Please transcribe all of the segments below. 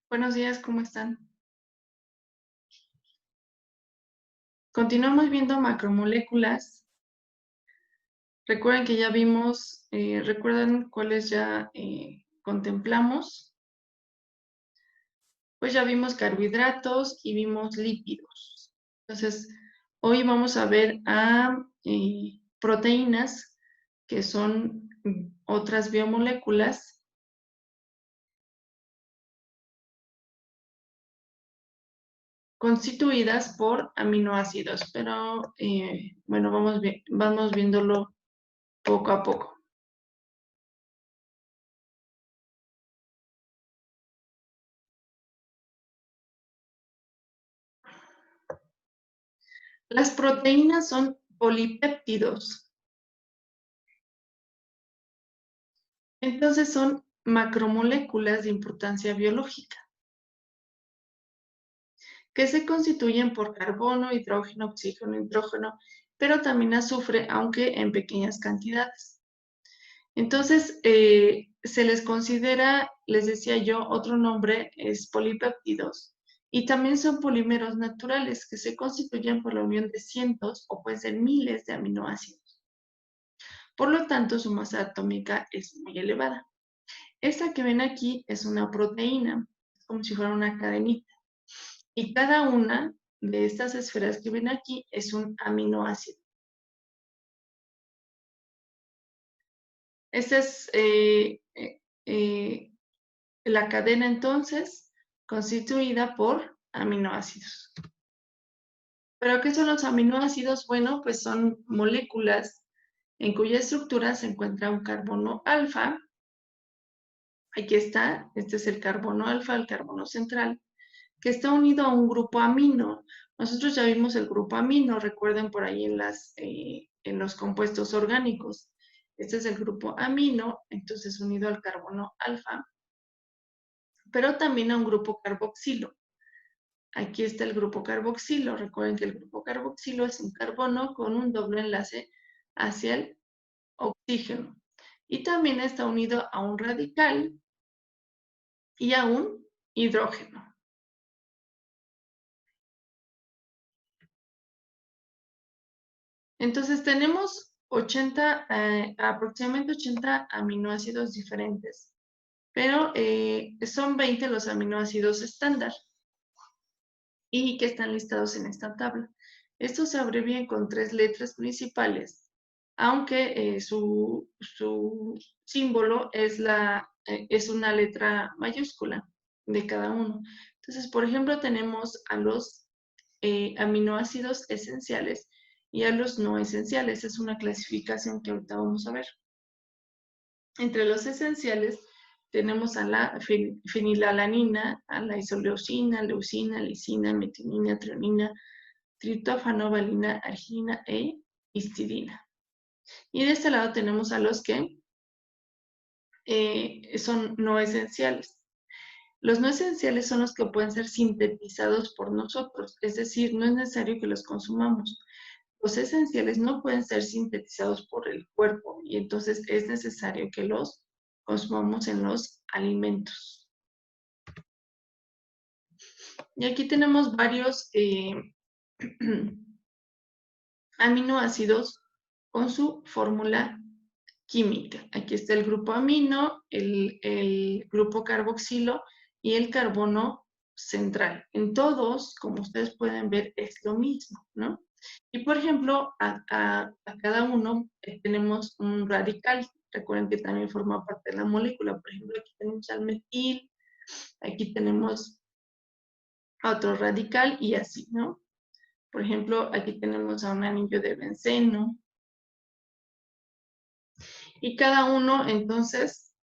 Buenos días, ¿cómo están? Continuamos viendo macromoléculas. Recuerden que ya vimos, ¿recuerdan cuáles ya contemplamos? Pues ya vimos carbohidratos y vimos lípidos. Entonces, hoy vamos a ver a proteínas, que son otras biomoléculas constituidas por aminoácidos. Pero, bueno, vamos viéndolo poco a poco. Las proteínas son polipéptidos, entonces son macromoléculas de importancia biológica, que se constituyen por carbono, hidrógeno, oxígeno, nitrógeno, pero también azufre, aunque en pequeñas cantidades. Entonces, se les considera, les decía yo, otro nombre es polipéptidos, y también son polímeros naturales que se constituyen por la unión de cientos o pueden ser miles de aminoácidos. Por lo tanto, su masa atómica es muy elevada. Esta que ven aquí es una proteína, es como si fuera una cadenita. Y cada una de estas esferas que ven aquí es un aminoácido. Esta es la cadena entonces constituida por aminoácidos. ¿Pero qué son los aminoácidos? Bueno, pues son moléculas en cuya estructura se encuentra un carbono alfa. Aquí está, este es el carbono alfa, el carbono central, que está unido a un grupo amino. Nosotros ya vimos el grupo amino, recuerden por ahí en los compuestos orgánicos. Este es el grupo amino, entonces unido al carbono alfa, pero también a un grupo carboxilo. Aquí está el grupo carboxilo. Recuerden que el grupo carboxilo es un carbono con un doble enlace hacia el oxígeno. Y también está unido a un radical y a un hidrógeno. Entonces tenemos aproximadamente 80 aminoácidos diferentes, pero son 20 los aminoácidos estándar y que están listados en esta tabla. Estos se abrevian con 3 letras principales, aunque su símbolo es una letra mayúscula de cada uno. Entonces, por ejemplo, tenemos a los aminoácidos esenciales y a los no esenciales. Es una clasificación que ahorita vamos a ver. Entre los esenciales tenemos a la fenilalanina, a la isoleucina, leucina, lisina, metionina, treonina, triptófano, valina, arginina e histidina. Y de este lado tenemos a los que son no esenciales. Los no esenciales son los que pueden ser sintetizados por nosotros, es decir, no es necesario que los consumamos. Los esenciales no pueden ser sintetizados por el cuerpo y entonces es necesario que los consumamos en los alimentos. Y aquí tenemos varios aminoácidos con su fórmula química. Aquí está el grupo amino, el grupo carboxilo y el carbono central. En todos, como ustedes pueden ver, es lo mismo, ¿no? Y por ejemplo, a cada uno tenemos un radical. Recuerden que también forma parte de la molécula. Por ejemplo, aquí tenemos al metil, aquí tenemos otro radical y así, ¿no? Por ejemplo, aquí tenemos a un anillo de benceno. Y cada uno, entonces,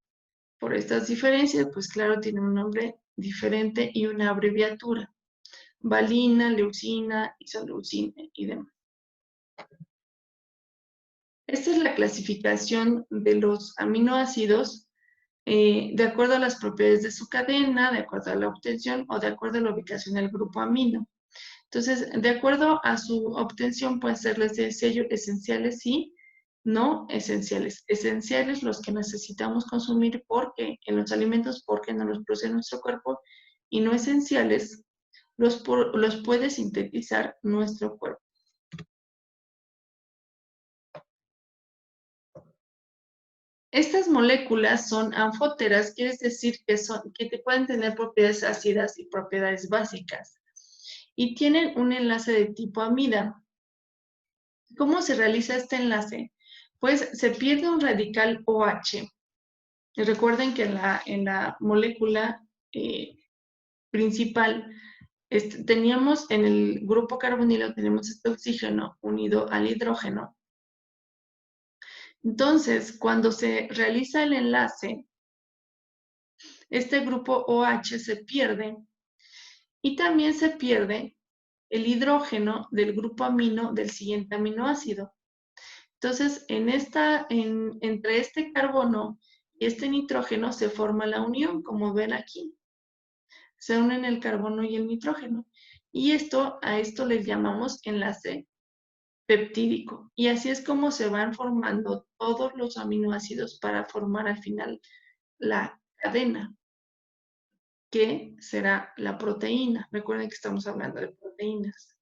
por estas diferencias, pues claro, tiene un nombre diferente y una abreviatura. Valina, leucina, isoleucina y demás. Esta es la clasificación de los aminoácidos de acuerdo a las propiedades de su cadena, de acuerdo a la obtención o de acuerdo a la ubicación del grupo amino. Entonces, de acuerdo a su obtención, pueden ser, les decía yo, esenciales y no esenciales. Esenciales los que necesitamos consumir porque en los alimentos, porque no los produce nuestro cuerpo, y no esenciales los puede sintetizar nuestro cuerpo. Estas moléculas son anfóteras, quiere decir que te pueden tener propiedades ácidas y propiedades básicas. Y tienen un enlace de tipo amida. ¿Cómo se realiza este enlace? Pues se pierde un radical OH. Y recuerden que en la molécula principal teníamos en el grupo carbonilo, tenemos este oxígeno unido al hidrógeno. Entonces, cuando se realiza el enlace, este grupo OH se pierde y también se pierde el hidrógeno del grupo amino del siguiente aminoácido. Entonces, entre este carbono y este nitrógeno se forma la unión, como ven aquí. Se unen el carbono y el nitrógeno. Y a esto le llamamos enlace peptídico. Y así es como se van formando todos los aminoácidos para formar al final la cadena, que será la proteína. Recuerden que estamos hablando de proteínas.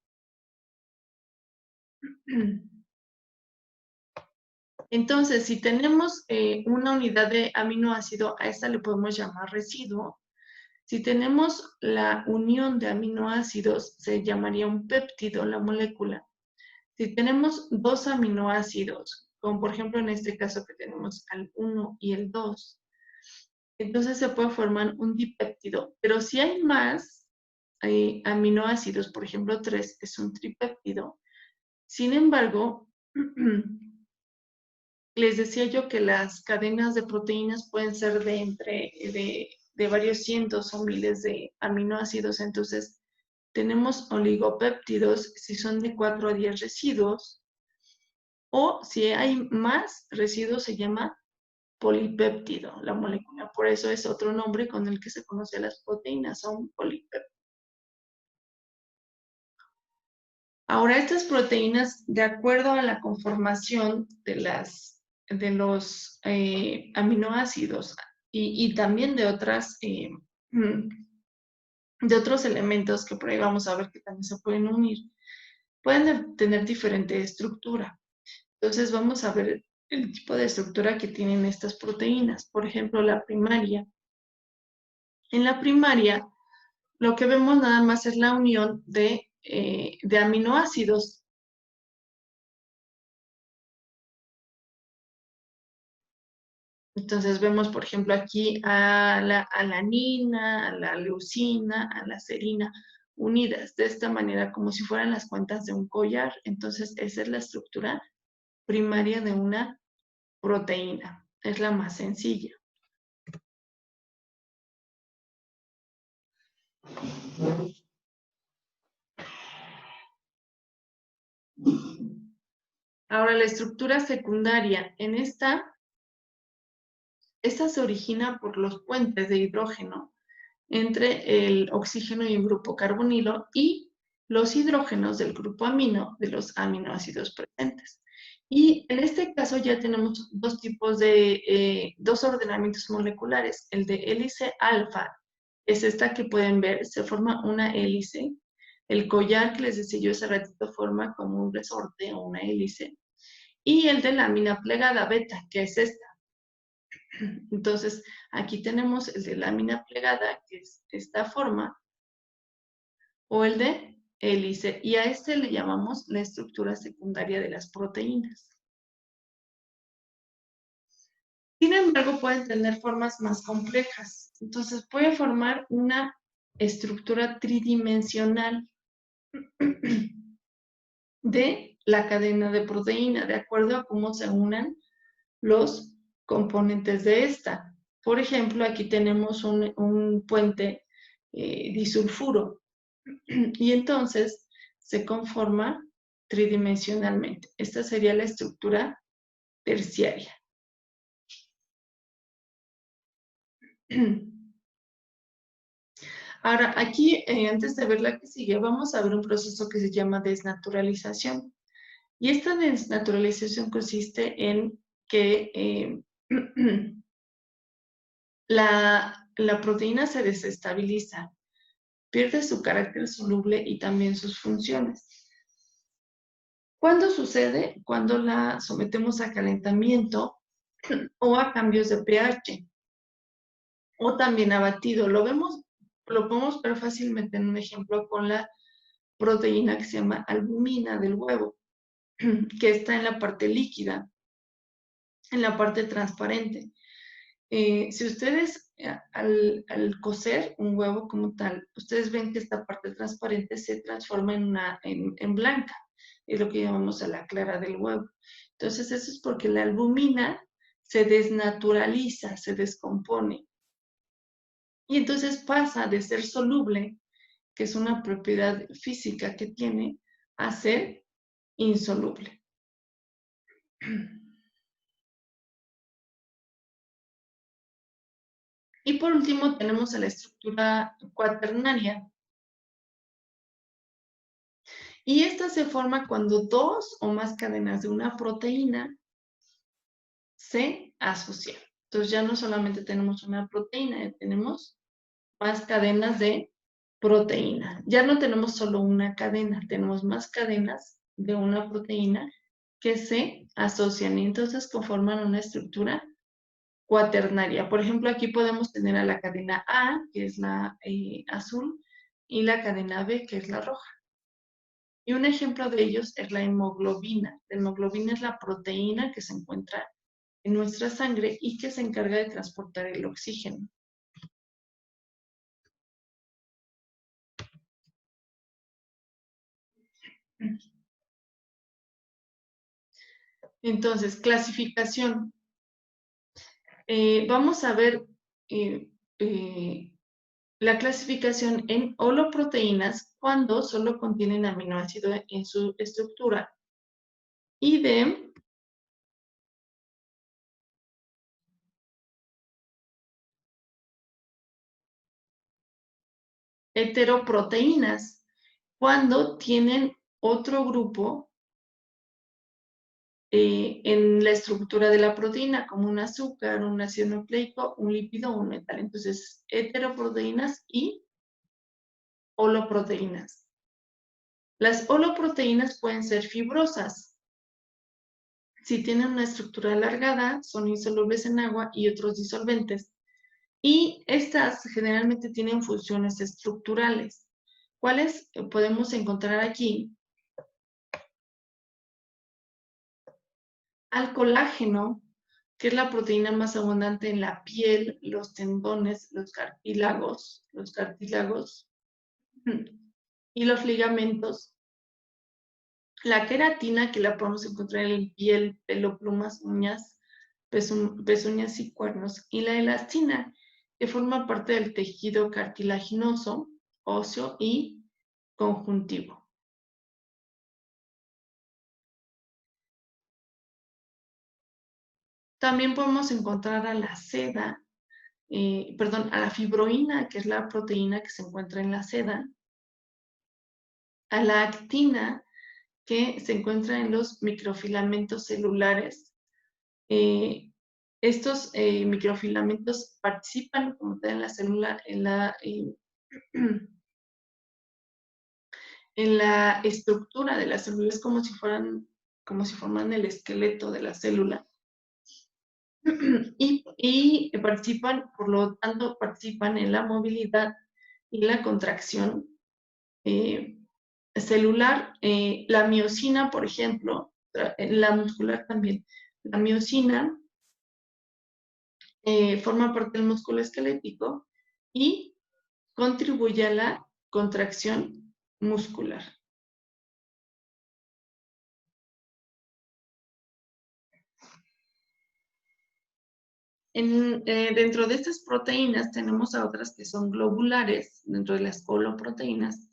Entonces, si tenemos una unidad de aminoácido, a esta le podemos llamar residuo. Si tenemos la unión de aminoácidos, se llamaría un péptido, la molécula. Si tenemos dos aminoácidos, como por ejemplo en este caso que tenemos al 1 y el 2, entonces se puede formar un dipéptido. Pero si hay más aminoácidos, por ejemplo 3, es un tripéptido. Sin embargo, les decía yo que las cadenas de proteínas pueden ser de varios cientos o miles de aminoácidos. Entonces, tenemos oligopéptidos si son de 4 a 10 residuos, o si hay más residuos se llama polipéptido, la molécula. Por eso es otro nombre con el que se conoce a las proteínas, son polipéptidos. Ahora, estas proteínas, de acuerdo a la conformación de los aminoácidos y también de otros elementos que por ahí vamos a ver que también se pueden unir, pueden tener diferente estructura. Entonces vamos a ver el tipo de estructura que tienen estas proteínas. Por ejemplo, la primaria. En la primaria, lo que vemos nada más es la unión de aminoácidos. Entonces vemos, por ejemplo, aquí a la alanina, a la leucina, a la serina, unidas de esta manera, como si fueran las cuentas de un collar. Entonces, esa es la estructura primaria de una proteína. Es la más sencilla. Ahora, la estructura secundaria. En esta se origina por los puentes de hidrógeno entre el oxígeno y un grupo carbonilo y los hidrógenos del grupo amino de los aminoácidos presentes. Y en este caso ya tenemos dos tipos dos ordenamientos moleculares. El de hélice alfa es esta que pueden ver, se forma una hélice. El collar que les decía yo hace ratito forma como un resorte o una hélice. Y el de lámina plegada beta, que es esta. Entonces, aquí tenemos el de lámina plegada, que es esta forma, o el de hélice, y a este le llamamos la estructura secundaria de las proteínas. Sin embargo, pueden tener formas más complejas. Entonces, puede formar una estructura tridimensional de la cadena de proteína, de acuerdo a cómo se unan los componentes de esta. Por ejemplo, aquí tenemos un puente disulfuro y entonces se conforma tridimensionalmente. Esta sería la estructura terciaria. Ahora, aquí, antes de ver la que sigue, vamos a ver un proceso que se llama desnaturalización. Y esta desnaturalización consiste en que la proteína se desestabiliza. pierde su carácter soluble y también sus funciones. ¿Cuándo sucede? Cuando la sometemos a calentamiento o a cambios de pH, o también a batido. Lo podemos ver fácilmente en un ejemplo con la proteína que se llama albumina del huevo, que está en la parte líquida, en la parte transparente. Si ustedes al cocer un huevo como tal, ustedes ven que esta parte transparente se transforma en blanca, es lo que llamamos a la clara del huevo. Entonces eso es porque la albumina se desnaturaliza, se descompone. Y entonces pasa de ser soluble, que es una propiedad física que tiene, a ser insoluble. Y por último tenemos a la estructura cuaternaria. Y esta se forma cuando dos o más cadenas de una proteína se asocian. Entonces ya no solamente tenemos una proteína, ya tenemos más cadenas de proteína. Ya no tenemos solo una cadena, tenemos más cadenas de una proteína que se asocian y entonces conforman una estructura cuaternaria. Por ejemplo, aquí podemos tener a la cadena A, que es la azul, y la cadena B, que es la roja. Y un ejemplo de ellos es la hemoglobina. La hemoglobina es la proteína que se encuentra en nuestra sangre y que se encarga de transportar el oxígeno. Entonces, clasificación. Vamos a ver eh, eh, la clasificación en holoproteínas cuando solo contienen aminoácido en su estructura y de heteroproteínas cuando tienen otro grupo en la estructura de la proteína, como un azúcar, un ácido nucleico, un lípido o un metal. Entonces, heteroproteínas y holoproteínas. Las holoproteínas pueden ser fibrosas. Si tienen una estructura alargada, son insolubles en agua y otros disolventes. Y estas generalmente tienen funciones estructurales. ¿Cuáles podemos encontrar aquí? Al colágeno, que es la proteína más abundante en la piel, los tendones, los cartílagos y los ligamentos. La queratina, que la podemos encontrar en piel, pelo, plumas, uñas, pezuñas y cuernos. Y la elastina, que forma parte del tejido cartilaginoso, óseo y conjuntivo. También podemos encontrar a la seda, a la fibroína, que es la proteína que se encuentra en la seda, a la actina, que se encuentra en los microfilamentos celulares. Estos microfilamentos participan como tal en la célula, en la estructura de la célula, es como si forman el esqueleto de la célula. Y participan, por lo tanto, participan en la movilidad y la contracción celular. La miosina, por ejemplo, la muscular también. La miosina forma parte del músculo esquelético y contribuye a la contracción muscular. Dentro de estas proteínas tenemos a otras que son globulares, dentro de las holoproteínas,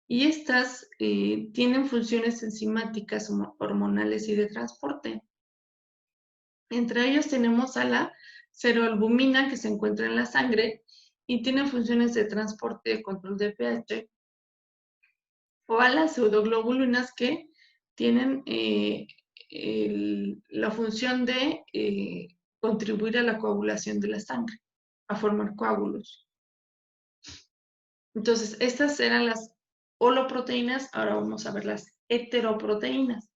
y estas tienen funciones enzimáticas, hormonales y de transporte. Entre ellos tenemos a la ceroalbumina, que se encuentra en la sangre y tiene funciones de transporte y control de pH, o a las pseudoglobulinas, que tienen la función de contribuir a la coagulación de la sangre, a formar coágulos. Entonces, estas eran las holoproteínas, ahora vamos a ver las heteroproteínas.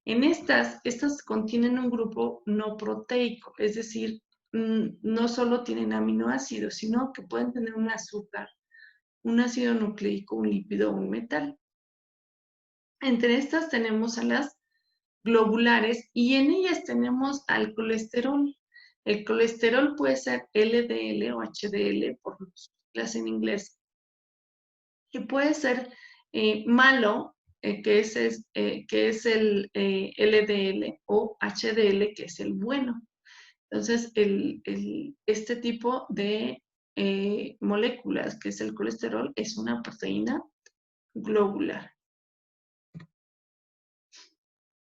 En estas contienen un grupo no proteico, es decir, no solo tienen aminoácidos, sino que pueden tener un azúcar, un ácido nucleico, un lípido o un metal. Entre estas tenemos a las globulares y en ellas tenemos al colesterol. El colesterol puede ser LDL o HDL por sus siglas en inglés, que puede ser malo, que es el LDL, o HDL, que es el bueno. Entonces, este tipo de moléculas, que es el colesterol, es una proteína globular.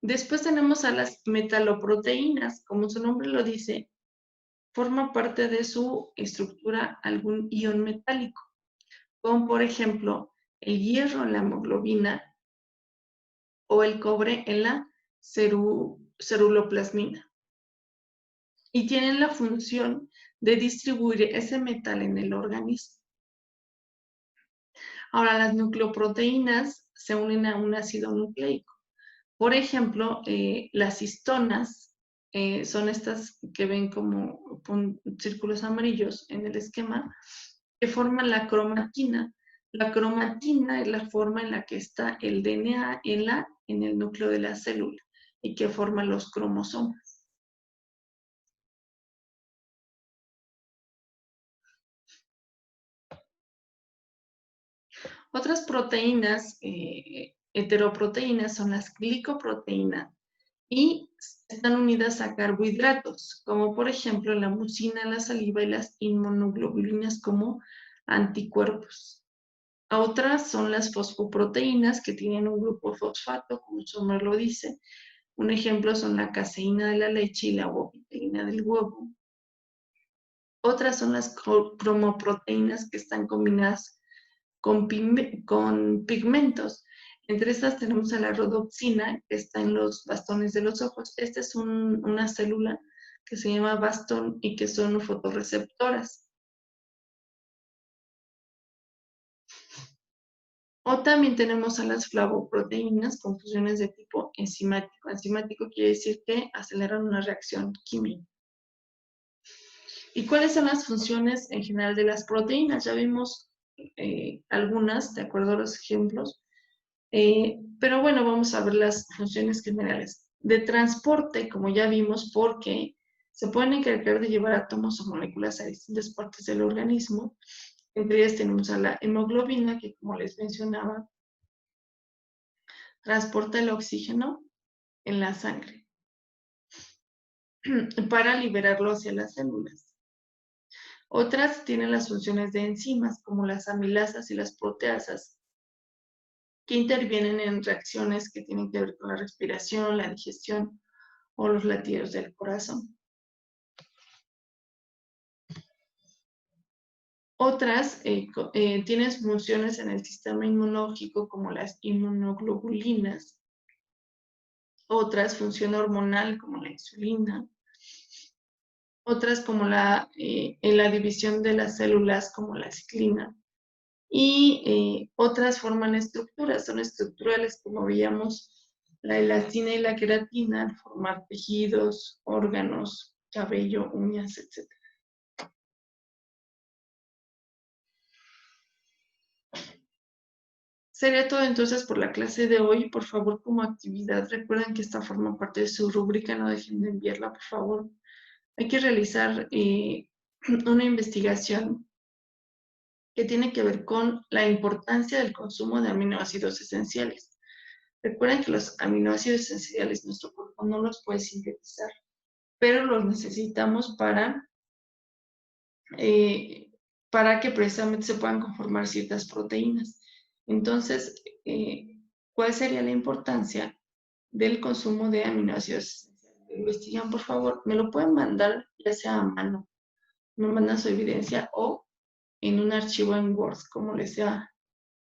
Después tenemos a las metaloproteínas, como su nombre lo dice, forma parte de su estructura algún ion metálico, como por ejemplo el hierro en la hemoglobina o el cobre en la ceruloplasmina. Y tienen la función de distribuir ese metal en el organismo. Ahora, las nucleoproteínas se unen a un ácido nucleico. Por ejemplo, las histonas son estas que ven como círculos amarillos en el esquema, que forman la cromatina. La cromatina es la forma en la que está el DNA en el núcleo de la célula y que forma los cromosomas. Otras proteínas, heteroproteínas, son las glicoproteínas y están unidas a carbohidratos, como por ejemplo la mucina, la saliva y las inmunoglobulinas como anticuerpos. Otras son las fosfoproteínas, que tienen un grupo fosfato, como su nombre lo dice. Un ejemplo son la caseína de la leche y la boviteína del huevo. Otras son las cromoproteínas, que están combinadas con pigmentos. Entre estas tenemos a la rodopsina, que está en los bastones de los ojos. Esta es una célula que se llama bastón y que son fotorreceptoras. O también tenemos a las flavoproteínas con funciones de tipo enzimático. Enzimático quiere decir que aceleran una reacción química. ¿Y cuáles son las funciones en general de las proteínas? Ya vimos algunas, de acuerdo a los ejemplos. Pero bueno, vamos a ver las funciones generales. De transporte, como ya vimos, porque se pueden encargar de llevar átomos o moléculas a distintas partes del organismo. Entre ellas tenemos a la hemoglobina, que como les mencionaba, transporta el oxígeno en la sangre para liberarlo hacia las células. Otras tienen las funciones de enzimas, como las amilasas y las proteasas, que intervienen en reacciones que tienen que ver con la respiración, la digestión o los latidos del corazón. Otras tienen funciones en el sistema inmunológico, como las inmunoglobulinas. Otras función hormonal, como la insulina. Otras como en la división de las células, como la ciclina. Y otras forman estructuras, son estructurales, como veíamos la elastina y la queratina, al formar tejidos, órganos, cabello, uñas, etc. Sería todo entonces por la clase de hoy. Por favor, como actividad, recuerden que esta forma parte de su rúbrica, no dejen de enviarla, por favor. Hay que realizar una investigación que tiene que ver con la importancia del consumo de aminoácidos esenciales. Recuerden que los aminoácidos esenciales nuestro cuerpo no los puede sintetizar, pero los necesitamos para que precisamente se puedan conformar ciertas proteínas. Entonces, ¿cuál sería la importancia del consumo de aminoácidos esenciales? Investigan, por favor. Me lo pueden mandar ya sea a mano, me mandan su evidencia o en un archivo en Word,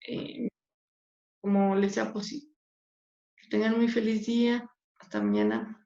eh, como les sea posible. Que tengan muy feliz día. Hasta mañana.